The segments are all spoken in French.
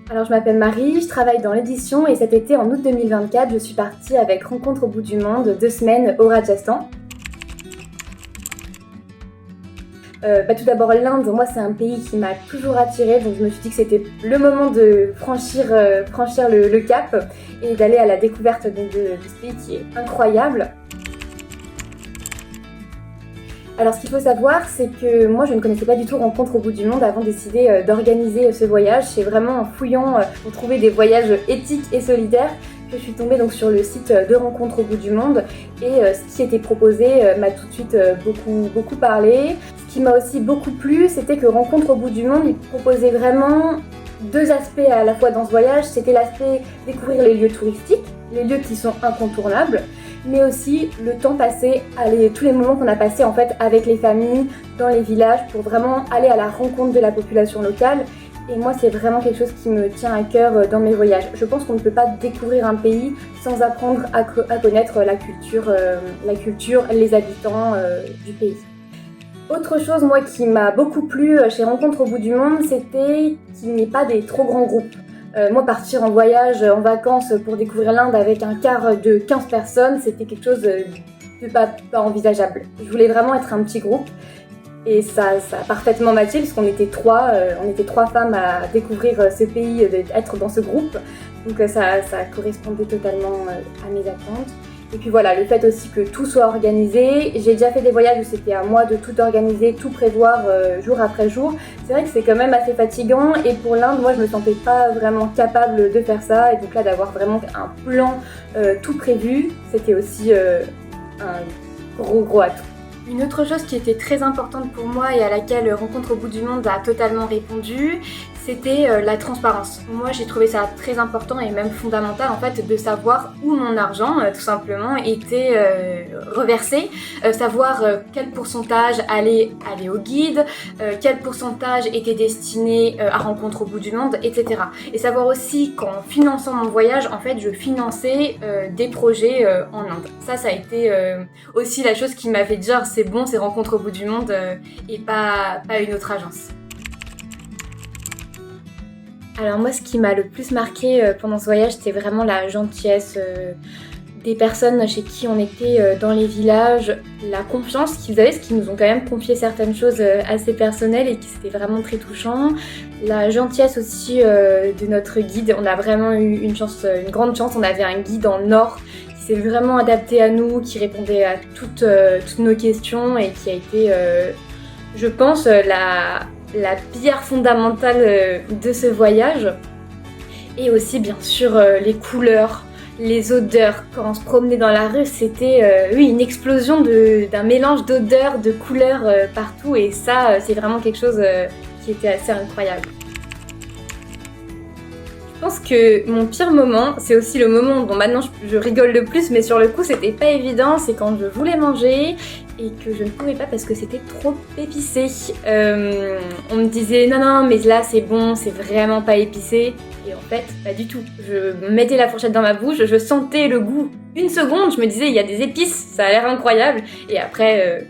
Alors je m'appelle Marie, je travaille dans l'édition et cet été en août 2024 je suis partie avec Rencontre au bout du monde, 2 semaines au Rajasthan. Tout d'abord l'Inde, moi c'est un pays qui m'a toujours attirée, donc je me suis dit que c'était le moment de franchir le cap et d'aller à la découverte de ce pays qui est incroyable. Alors ce qu'il faut savoir, c'est que moi je ne connaissais pas du tout Rencontre au bout du monde avant de décider d'organiser ce voyage. C'est vraiment en fouillant pour trouver des voyages éthiques et solidaires que je suis tombée donc sur le site de Rencontre au bout du monde et ce qui était proposé m'a tout de suite beaucoup parlé. Ce qui m'a aussi beaucoup plu, c'était que Rencontre au bout du monde, il proposait vraiment 2 aspects à la fois dans ce voyage. C'était l'aspect découvrir les lieux touristiques, les lieux qui sont incontournables, mais aussi le temps passé, tous les moments qu'on a passés en fait avec les familles, dans les villages, pour vraiment aller à la rencontre de la population locale. Et moi, c'est vraiment quelque chose qui me tient à cœur dans mes voyages. Je pense qu'on ne peut pas découvrir un pays sans apprendre à connaître la culture, les habitants du pays. Autre chose, moi, qui m'a beaucoup plu chez Rencontre au bout du monde, c'était qu'il n'y ait pas des trop grands groupes. Moi, partir en voyage, en vacances pour découvrir l'Inde avec un quart de 15 personnes, c'était quelque chose de pas envisageable. Je voulais vraiment être un petit groupe et ça a parfaitement matché parce qu'on était 3 femmes à découvrir ce pays, être dans ce groupe. Donc ça correspondait totalement à mes attentes. Et puis voilà, le fait aussi que tout soit organisé. J'ai déjà fait des voyages où c'était à moi de tout organiser, tout prévoir jour après jour. C'est vrai que c'est quand même assez fatigant et pour l'Inde, moi je me sentais pas vraiment capable de faire ça. Et donc là, d'avoir vraiment un plan tout prévu, c'était aussi un gros atout. Une autre chose qui était très importante pour moi et à laquelle Rencontre au bout du monde a totalement répondu, c'était la transparence. Moi, j'ai trouvé ça très important et même fondamental en fait de savoir où mon argent, tout simplement, était reversé, savoir quel pourcentage allait au guide, quel pourcentage était destiné à Rencontre au bout du monde, etc. Et savoir aussi qu'en finançant mon voyage, en fait, je finançais des projets en Inde. Ça a été aussi la chose qui m'a fait dire c'est bon, c'est Rencontre au bout du monde et pas une autre agence. Alors moi, ce qui m'a le plus marqué pendant ce voyage, c'était vraiment la gentillesse des personnes chez qui on était dans les villages, la confiance qu'ils avaient, parce qu'ils nous ont quand même confié certaines choses assez personnelles et qui c'était vraiment très touchant. La gentillesse aussi de notre guide, on a vraiment eu une grande chance, on avait un guide en or qui s'est vraiment adapté à nous, qui répondait à toutes nos questions et qui a été, je pense, la pierre fondamentale de ce voyage. Et aussi bien sûr les couleurs, les odeurs. Quand on se promenait dans la rue, c'était une explosion d'un mélange d'odeurs, de couleurs partout et ça c'est vraiment quelque chose qui était assez incroyable. Je pense que mon pire moment, c'est aussi le moment dont maintenant je rigole le plus, mais sur le coup c'était pas évident, c'est quand je voulais manger et que je ne pouvais pas parce que c'était trop épicé. On me disait non mais là c'est bon, c'est vraiment pas épicé. Et en fait, pas du tout. Je mettais la fourchette dans ma bouche, je sentais le goût. Une seconde, je me disais il y a des épices, ça a l'air incroyable. Et après,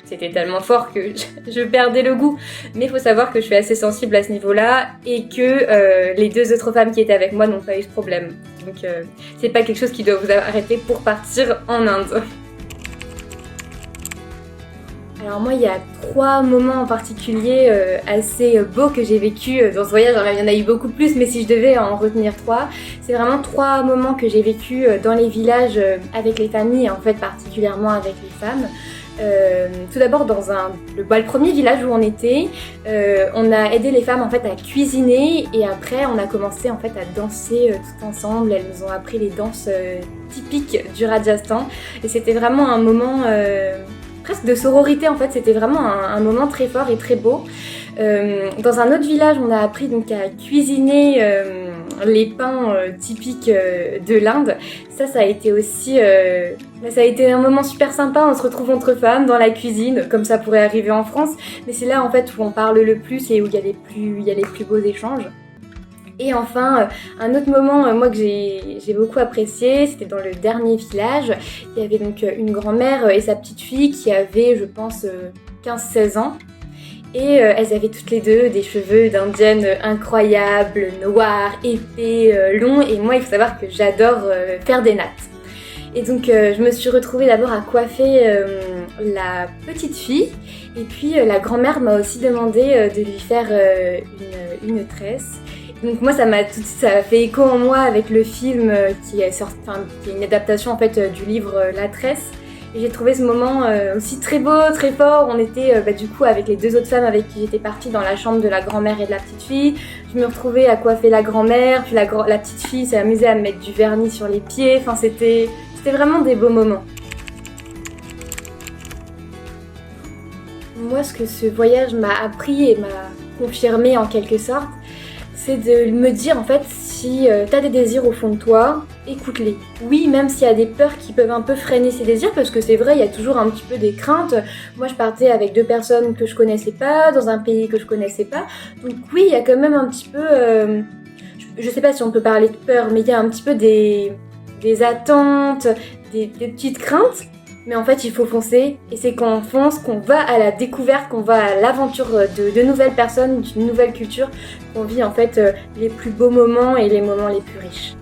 c'était tellement fort que je perdais le goût. Mais il faut savoir que je suis assez sensible à ce niveau-là et que les 2 autres femmes qui étaient avec moi n'ont pas eu ce problème. Donc c'est pas quelque chose qui doit vous arrêter pour partir en Inde. Alors moi, il y a 3 moments en particulier assez beaux que j'ai vécu dans ce voyage. Alors, il y en a eu beaucoup plus, mais si je devais en retenir 3, c'est vraiment 3 moments que j'ai vécu dans les villages avec les familles et en fait particulièrement avec les femmes. Tout d'abord le premier village où on était, on a aidé les femmes en fait à cuisiner et après on a commencé en fait à danser tout ensemble. Elles nous ont appris les danses typiques du Rajasthan et c'était vraiment un moment presque de sororité en fait. C'était vraiment un moment très fort et très beau. Dans un autre village, on a appris donc à cuisiner les pains typiques de l'Inde. Ça a été aussi ça a été un moment super sympa. On se retrouve entre femmes dans la cuisine, comme ça pourrait arriver en France. Mais c'est là en fait où on parle le plus et où il y a les plus beaux échanges. Et enfin, un autre moment moi que j'ai beaucoup apprécié, c'était dans le dernier village. Il y avait donc une grand-mère et sa petite fille qui avaient, je pense, 15-16 ans. Et elles avaient toutes les deux des cheveux d'indienne incroyables, noirs, épais, longs. Et moi, il faut savoir que j'adore faire des nattes. Et donc je me suis retrouvée d'abord à coiffer la petite fille. Et puis la grand-mère m'a aussi demandé de lui faire une tresse. Donc moi ça a fait écho en moi avec le film qui est une adaptation en fait du livre La Tresse. Et j'ai trouvé ce moment aussi très beau, très fort. On était du coup avec les deux autres femmes avec qui j'étais partie dans la chambre de la grand-mère et de la petite fille. Je me retrouvais à coiffer la grand-mère, puis la petite fille s'est amusée à me mettre du vernis sur les pieds. Enfin c'était vraiment des beaux moments. Moi, ce que ce voyage m'a appris et m'a confirmé en quelque sorte, c'est de me dire en fait, si t'as des désirs au fond de toi, écoute-les. Oui, même s'il y a des peurs qui peuvent un peu freiner ces désirs, parce que c'est vrai, il y a toujours un petit peu des craintes. Moi, je partais avec 2 personnes que je connaissais pas, dans un pays que je connaissais pas. Donc oui, il y a quand même un petit peu... je sais pas si on peut parler de peur, mais il y a un petit peu des attentes, des petites craintes. Mais en fait, il faut foncer, et c'est quand on fonce qu'on va à la découverte, qu'on va à l'aventure de nouvelles personnes, d'une nouvelle culture, qu'on vit en fait les plus beaux moments et les moments les plus riches.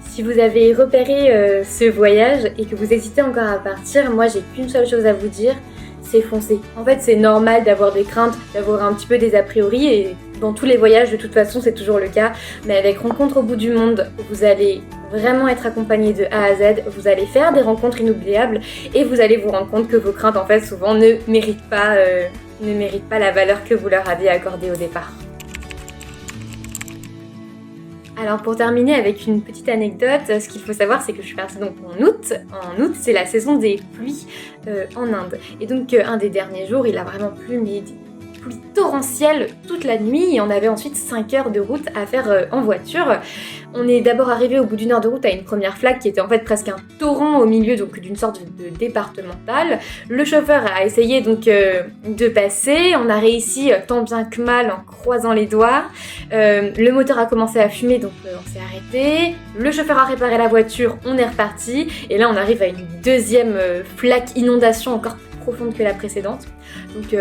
Si vous avez repéré ce voyage et que vous hésitez encore à partir, moi j'ai qu'une seule chose à vous dire, c'est foncer. En fait, c'est normal d'avoir des craintes, d'avoir un petit peu des a priori, et dans tous les voyages, de toute façon, c'est toujours le cas. Mais avec Rencontre au bout du monde, vous allez vraiment être accompagné de A à Z, vous allez faire des rencontres inoubliables, et vous allez vous rendre compte que vos craintes, en fait, souvent ne méritent pas la valeur que vous leur avez accordée au départ. Alors pour terminer avec une petite anecdote, ce qu'il faut savoir c'est que je suis partie donc en août. En août c'est la saison des pluies en Inde. Et donc un des derniers jours il a vraiment plu, mais des pluies torrentielles toute la nuit, et on avait ensuite 5 heures de route à faire en voiture. On est d'abord arrivé au bout d'1 heure de route à une première flaque qui était en fait presque un torrent au milieu donc d'une sorte de départementale. Le chauffeur a essayé donc de passer, on a réussi tant bien que mal en croisant les doigts. Le moteur a commencé à fumer donc on s'est arrêté. Le chauffeur a réparé la voiture, on est reparti, et là on arrive à une deuxième flaque inondation encore plus profonde que la précédente. Donc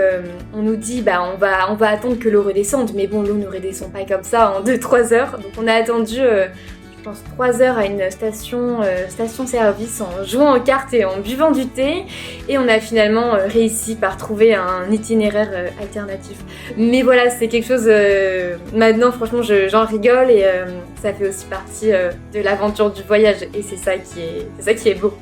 on nous dit on va attendre que l'eau redescende, mais bon, l'eau ne redescend pas comme ça en 2-3 heures. Donc on a attendu je pense 3 heures à une station-service en jouant aux cartes et en buvant du thé, et on a finalement réussi par trouver un itinéraire alternatif. Mais voilà, c'est quelque chose, maintenant franchement j'en rigole, et ça fait aussi partie de l'aventure du voyage, et c'est ça qui est beau.